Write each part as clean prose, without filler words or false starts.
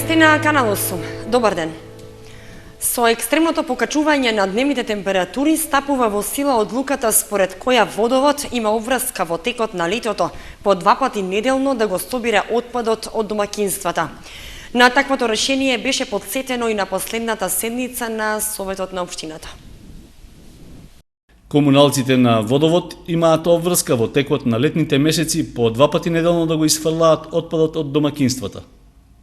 Вести на Канал 8. Добар ден. Со екстремното покачување на дневните температури стапува во сила одлуката според која водовод има обврска во текот на летото по 2 пати неделно да го собира отпадот од домакинствата. На таквото решение беше подсетено и на последната седница на Советот на општината. Комуналците на водовод имаат обврска во текот на летните месеци по 2 пати неделно да го изфрлаат отпадот од домакинствата.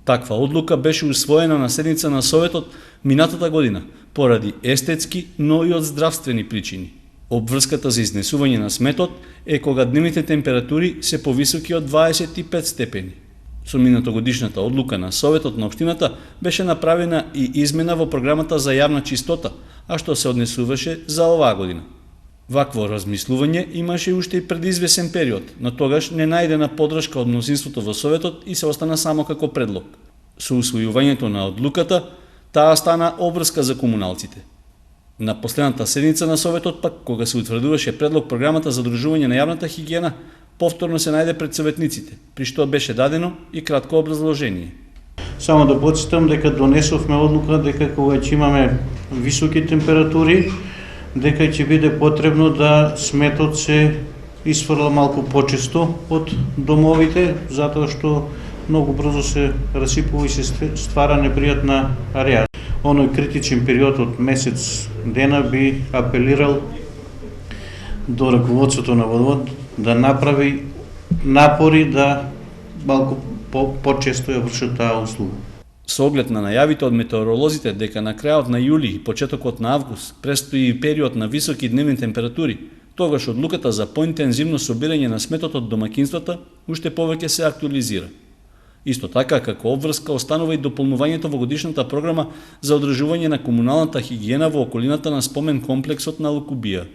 Таква одлука беше усвоена на седница на Советот минатата година, поради естетски, но и од здравствени причини. Обврската за изнесување на сметот е кога дневните температури се повисоки од 25 степени. Со минатогодишната одлука на Советот на општината беше направена и измена во програмата за јавна чистота, а што се однесуваше за оваа година. Вакво размислување имаше уште и пред извесен период, но тогаш не најдена поддршка од мнозинството во Советот и се остана само како предлог. Со усвојувањето на одлуката, таа стана обврска за комуналците. На последната седница на Советот пак, кога се утврдуваше предлог програмата за одржување на јавната хигиена, повторно се најде пред советниците, при што беше дадено и кратко образложение. Само да потсетам дека донесовме одлука дека кога ќе имаме високи температури, дека ќе биде потребно да сметот се изфрла малку почесто од домовите, затоа што многу брзо се расипува и се ствара непријатна ареа. Оној критичен период од месец дена би апелирал до раководството на водовод да направи напори да малку почесто ја вршат таа услуга. Со оглед на најавите од метеоролозите дека на крајот на јули и почетокот на август престои период на високи дневни температури, тогаш одлуката за поинтензивно собирање на сметот од домакинствата уште повеќе се актуализира. Исто така, како обврска останува и дополнувањето во годишната програма за одржување на комуналната хигиена во околината на спомен комплексот на Лукубија.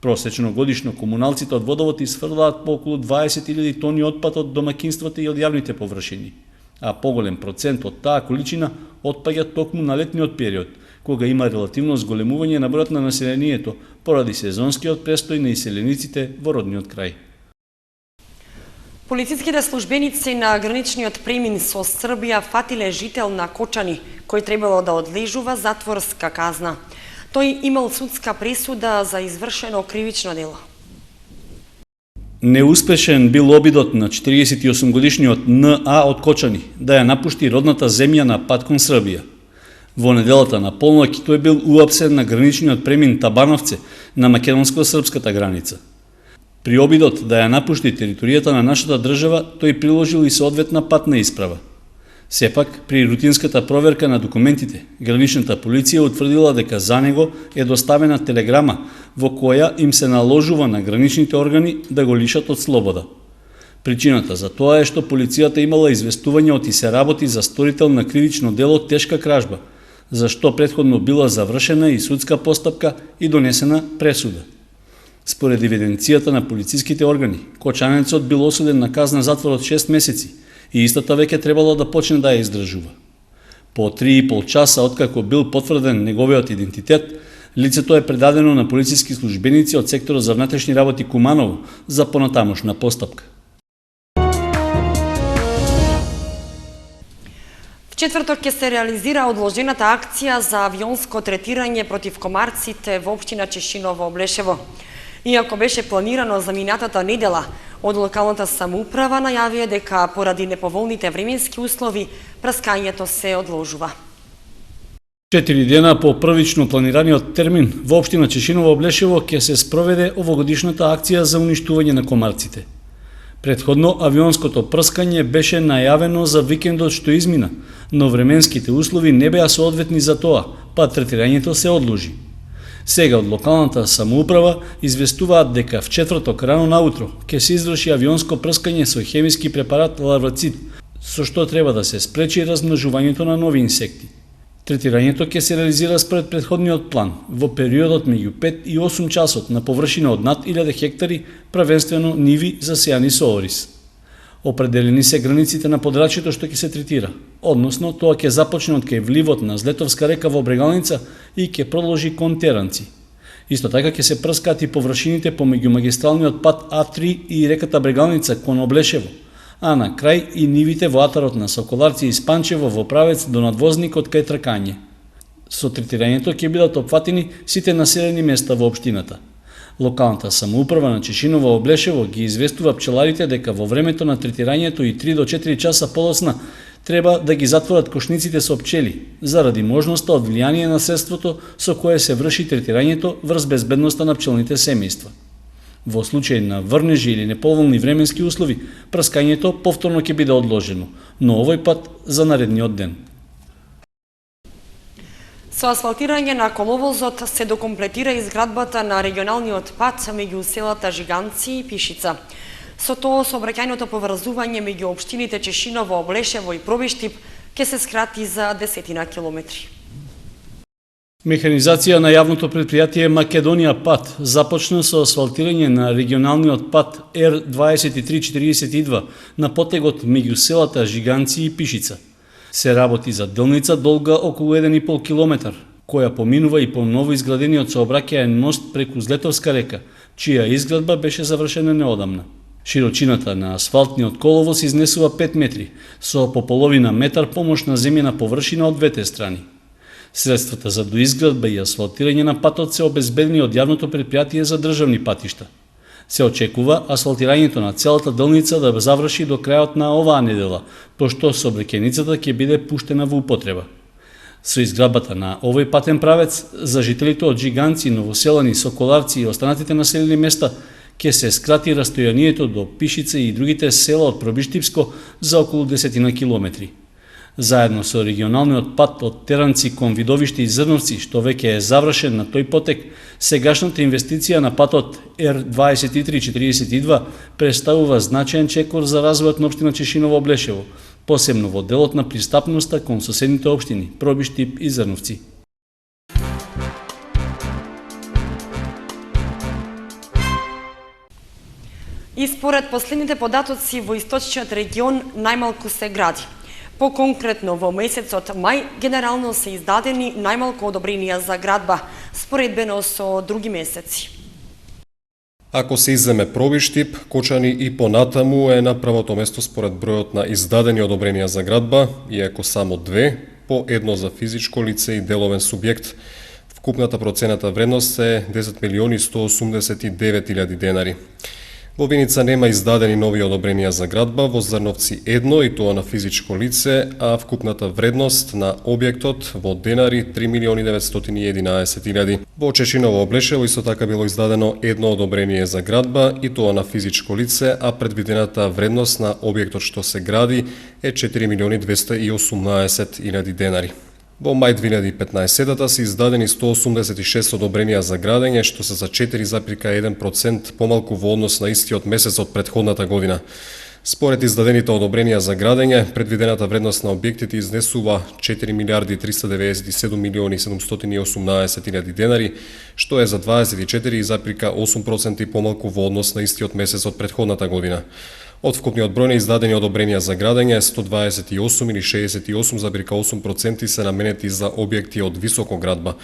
Просечно годишно комуналците од водовод изфрлаат по околу 20.000 тони отпад од домакинствата и од јавните површини, а поголем процент од таа количина отпаѓа токму на летниот период, кога има релативно зголемување на бројот на населението поради сезонскиот престој на иселениците во родниот крај. Полициските службеници на граничниот премин со Србија фатиле жител на Кочани, кој требало да одлежува затворска казна. Тој имал судска пресуда за извршено кривично дело. Неуспешен бил обидот на 48-годишниот Н.А. од Кочани да ја напушти родната земја на пат кон Србија. Во неделата на полноќ тој бил уапсен на граничниот премин Табановце на македонско-српската граница. При обидот да ја напушти територијата на нашата држава, тој приложил и соодветна патна исправа. Сепак, при рутинската проверка на документите, граничната полиција утврдила дека за него е доставена телеграма во која им се наложува на граничните органи да го лишат од слобода. Причината за тоа е што полицијата имала известување од и се работи за сторител на кривично дело тешка кражба, за што претходно била завршена и судска постапка и донесена пресуда. Според евиденцијата на полициските органи, кочанецот бил осуден на казна затвор од 6 месеци и истата веќе требало да почне да ја издржува. По 3,5 часа откако бил потврден неговиот идентитет, лицето е предадено на полициски службеници од секторот за внатрешни работи Куманово за понатамошна постапка. В четврток ќе се реализира одложената акција за авионско третирање против комарците во општина Чешиново, Облешево. Иако беше планирано за минатата недела, од локалната самоуправа најавија дека поради неповолните временски услови праскањето се одложува. 4 дена по првично планираниот термин во општина Чешиново, Облешево ќе се спроведе овогодишната акција за уништување на комарците. Претходно авионското прскање беше најавено за викендот што измина, но временските услови не беа соодветни за тоа, па третирањето се одложи. Сега од локалната самоуправа известуваат дека в четврток рано наутро ќе се изврши авионско прскање со хемиски препарат ларвацид, со што треба да се спречи размножувањето на нови инсекти. Третирањето ќе се реализира според претходниот план во периодот меѓу 5 и 8 часот на површина од над 1000 хектари, првенствено ниви засејани со орис. Определени се границите на подрачјето што ќе се третира, односно тоа ќе започне од кај вливот на Злетовска река во Брегалница и ќе продолжи кон Теранци. Исто така ќе се прскаат и површините помеѓу магистралниот пат А3 и реката Брегалница кон Облешево, а на крај и нивите во атарот на Соколарци и Спанчево во правец до надвозникот кај Тракање. Со третирањето ќе бидат опфатени сите населени места во општината. Локалната самоуправа на Чешиново Облешево ги известува пчеларите дека во времето на третирањето и 3 до 4 часа подоцна треба да ги затворат кошниците со пчели, заради можноста од влијание на средството со кое се врши третирањето врз безбедноста на пчелните семејства. Во случај на врнежи или неповолни временски услови, прскањето повторно ќе биде одложено, но овој пат за наредниот ден. Со асфалтирање на коловозот се докомплетира изградбата на регионалниот пат меѓу селата Жиганци и Пишица. Со тоа сообраќајното поврзување меѓу општините Чешиново, Облешево и Пробиштип ќе се скрати за 10 километри. Механизација на јавното предпријатие Македонија пат започна со асфалтирање на регионалниот пат Р2342 на потегот меѓу селата Жиганци и Пишица. Се работи за делница долга околу 1,5 километар, која поминува и по ново изградениот сообраќаен мост преку Злетовска река, чија изградба беше завршена неодамна. Широчината на асфалтниот коловоз изнесува 5 метри, со по половина метар помошна земјена површина од двете страни. Средствата за доизградба и асфалтирање на патот се обезбедени од јавното предпријатие за државни патишта. Се очекува асфалтирањето на целата делница да заврши до крајот на оваа недела, пошто сообраќајницата ќе биде пуштена во употреба. Со изградбата на овој патен правец, за жителите од Жиганци, Новоселани, Соколарци и останатите населени места ќе се скрати растојанието до Пишица и другите села од Пробиштипско за околу 10 километри. Заедно со регионалниот пат од Теранци кон Видовиште и Зрновци, што веќе е завршен на тој потек, сегашната инвестиција на патот Р2342 представува значаен чекор за развојот на општина Чешиново Облешево, посебно во делот на пристапноста кон соседните општини Пробиштип и Зрновци. И според последните податоци во источниот регион најмалку се гради. По-конкретно, во месецот мај генерално се издадени најмалку одобренија за градба, споредбено со други месеци. Ако се изземе Пробиштип, Кочани и понатаму е на првото место според бројот на издадени одобренија за градба, иако само 2, по едно за физичко лице и деловен субјект. Вкупната процената вредност е 10.189.000 денари. Во Виница нема издадени нови одобренија за градба, во Зрновци едно и тоа на физичко лице, а вкупната вредност на објектот во денари 3.911.000. Во Чешиново Облешево исто така било издадено едно одобрение за градба и тоа на физичко лице, а предвидената вредност на објектот што се гради е 4.218.000 денари. Во мај 2015 се издадени 186 одобренија за градење, што се за 4,1% помалку во однос на истиот месец од претходната година. Според издадените одобренија за градење, предвидената вредност на објектите изнесува 4.397.718.000 денари, што е за 24,8% помалку во однос на истиот месец од претходната година. Од вкупниот број на издадени одобренија за градење, 128 или 68,8% се наменети за објекти од високо градба,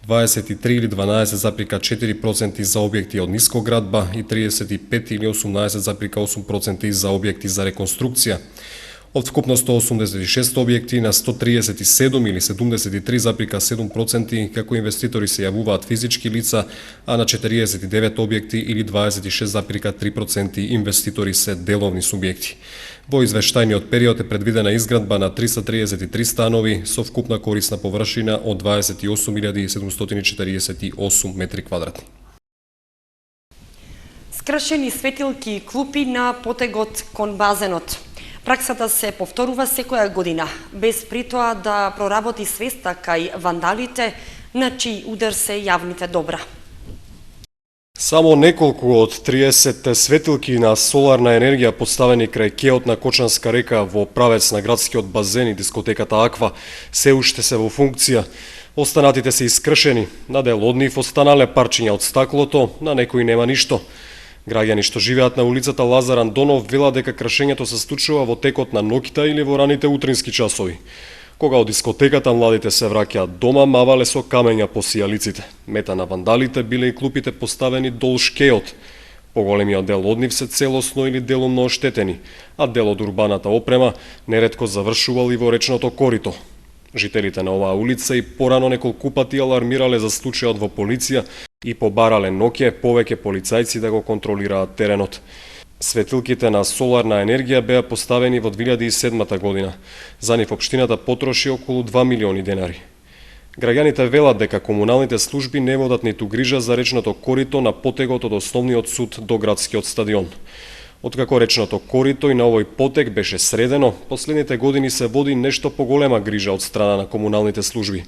23 или 12,4% за објекти од ниско градба и 35 или 18,8% за објекти за реконструкција. Од вкупно 186 објекти на 137 или 73,7% како инвеститори се јавуваат физички лица, а на 49 објекти или 26,3% инвеститори се деловни субјекти. Во извештајниот период е предвидена изградба на 333 станови со вкупна корисна површина од 28.748 метри квадратни. Скршени светилки и клупи на потегот кон базенот. Праксата се повторува секоја година, без притоа да проработи свеста кај вандалите, на чиј удар се јавните добра. Само неколку од 30 светилки на соларна енергија поставени крај кеот на Кочанска река во правец на градскиот базен и дискотеката Аква се уште се во функција. Останатите се искршени, на дел од нив останале парчиња од стаклото, на некои нема ништо. Граѓани што живеат на улицата Лазар Андонов велат дека кршењето се случува во текот на ноќта или во раните утрински часови. Кога од дискотеката младите се враќаат дома, мавале со камења по сијалиците. Мета на вандалите биле и клупите поставени долж кеот. Поголемиот дел од нив се целосно или делумно оштетени, а дел од урбаната опрема неретко завршувал и во речното корито. Жителите на оваа улица и порано неколку пати алармирале за случајот во полиција и побарале ноќе повеќе полицајци да го контролираат теренот. Светилките на соларна енергија беа поставени во 2007 година. За нив општината потроши околу 2 милиони денари. Граѓаните велат дека комуналните служби не водат ниту грижа за речното корито на потегот од основниот суд до градскиот стадион. Откако речното корито и на овој потег беше средено, последните години се води нешто поголема грижа од страна на комуналните служби.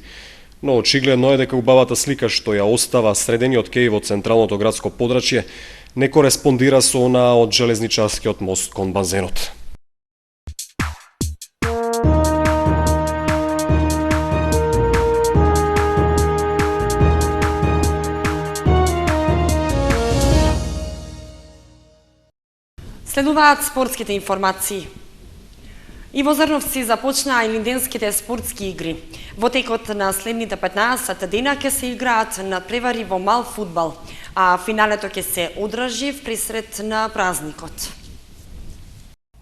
Но очигледно е дека убавата слика што ја остава средениот кеј во централното градско подрачје не кореспондира со онаа од железничарскиот мост кон базенот. Следуваат спортските информации. И во Зрновци започнаа илинденските спортски игри. Во текот на следните 15 дена ќе се играат надпревари во мал фудбал, а финалето ќе се одржи присред на празникот.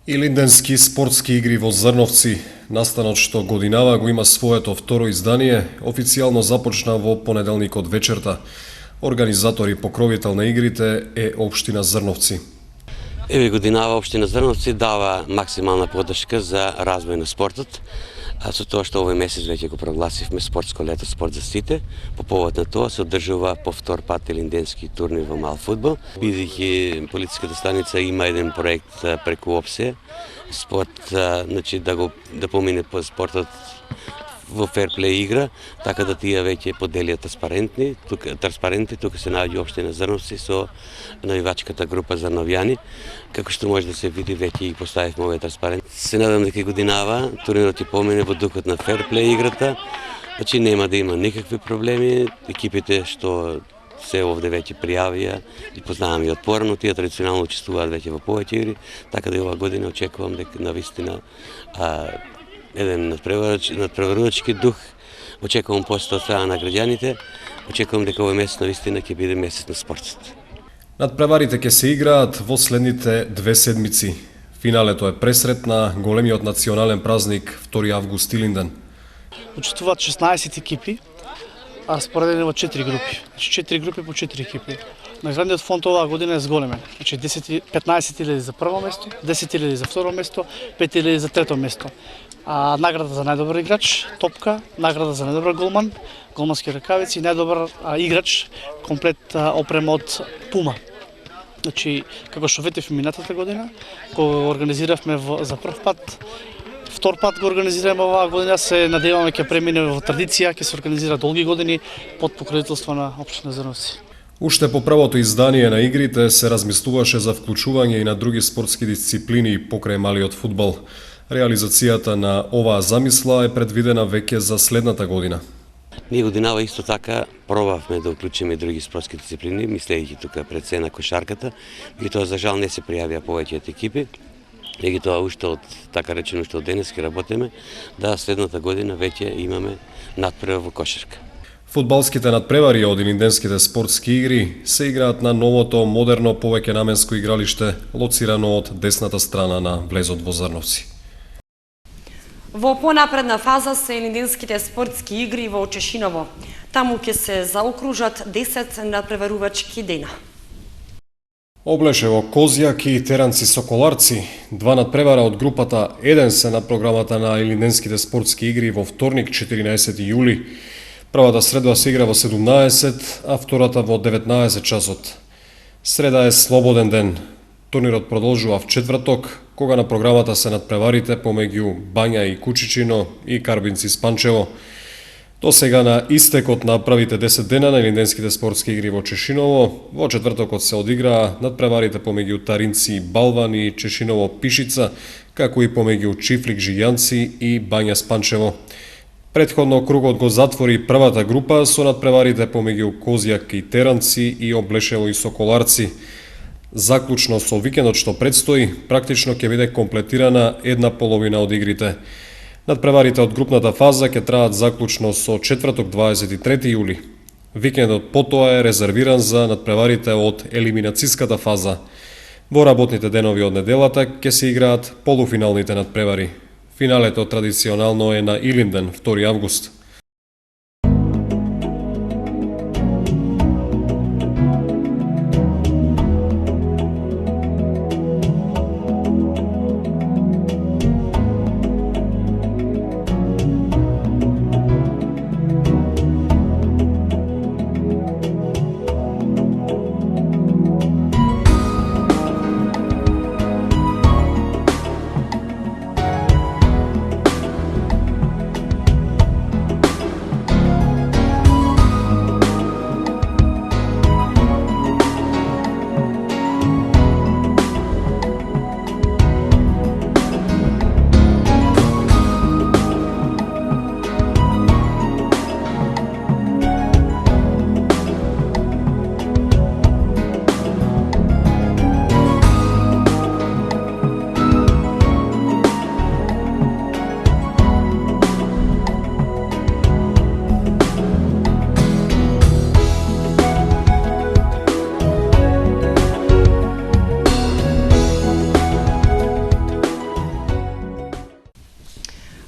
Илинденски спортски игри во Зрновци, настанот што годинава го има своето второ издание, официјално започна во понеделникот вечерта. Организатор и покровител на игрите е општина Зрновци. Еве годинава општина Зрновци дава максимална поддршка за развој на спортот, а со тоа што овој месец веќе го прогласивме спортско лето, спорт за сите. По повод на тоа се одржува по втор пат илинденски турнир во мал фудбал, бидејќи полициската станица има еден проект преку ОПСЕ, спорт, значи да помине по спортот во ферплей игра, така да тие веќе поделија транспаренти, тука се наоѓа општина Зрновци со навивачката група Зрновјани. Како што може да се види, веќе ги поставивме овие транспаренти. Се надам дека годинава турнирот ќе помине во духот на ферплей играта, значи нема да има никакви проблеми. Екипите што се овде веќе пријавија и познаваме и од порано, тие традиционално учествуваат веќе во повеќе игри, така да и оваа година очекувам дека навистина еден надпреварувачки дух, очекувам постојано од страна на граѓаните, очекувам дека овој месец навистина ќе биде месец на спортот. Надпреварите ќе се играат во следните 2 седмици. Финалето е пресрет на големиот национален празник 2 август Илинден. Учествуваат 16 екипи, а распоредени во 4 групи. Значи 4 групи по 4 екипи. Наградниот фонд оваа година е зголемен. Значи 15.000 за прво место, 10.000 за второ место, 5.000 за трето место. А награда за најдобар играч, топка, награда за најдобар голман, голмански ракавици и најдобар играч, комплет опрема од Пума. Значи, како што ветев минатата година, кога организиравме за прв пат, втор пат го организираме оваа година, се надеваме ќе премине во традиција, ќе се организира долги години под покровителство на општина Зрновци. Уште по првото издание на игрите се размислуваше за вклучување и на други спортски дисциплини покрај малиот фудбал. Реализацијата на оваа замисла е предвидена веќе за следната година. Ние годинава исто така пробавме да уклучиме други спортски дисциплини, мислејќи тука пред се на кошарката, и тоа за жал не се пријавија повеќето екипи. И тоа уште од така речено уште од денески работиме да следната година веќе имаме надпревар во кошарка. Фудбалските надпревари од илинденските спортски игри се играат на новото модерно повеќе наменско игралиште лоцирано од десната страна на влезот во Зрновци. Во понапредна фаза се илинденските спортски игри во Чешиново. Таму ќе се заокружат 10 надпреварувачки дена. Облешево, Козјак и Теранци Соколарци, 2 надпревара од групата 1 се на програмата на илинденските спортски игри во вторник 14 јули. Првата средба се игра во 17, а втората во 19 часот. Среда е слободен ден. Турнирот продолжува в четврток, кога на програмата се надпреварите помеѓу Бања и Кучичино и Карбинци Спанчево. До сега на истекот на првите 10 дена на илинденските спортски игри во Чешиново, во четвртокот се одиграа надпреварите помеѓу Таринци Балван и Чешиново Пишица, како и помеѓу Чифлик Жијанци и Бања Спанчево. Претходно кругот го затвори првата група со надпреварите помеѓу Козјак и Теранци и Облешево и Соколарци. Заклучно со викендот што предстои, практично ќе биде комплетирана една половина од игрите. Надпреварите од групната фаза ќе траат заклучно со четврток 23 јули. Викендот потоа е резервиран за надпреварите од елиминацијската фаза. Во работните денови од неделата ќе се играат полуфиналните надпревари. Финалето традиционално е на Илинден, 2 август.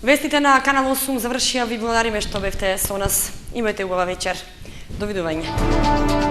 Вестите на Канал 8 завршија. Ви благодариме што бевте со нас. Имајте убава вечер. Довидување.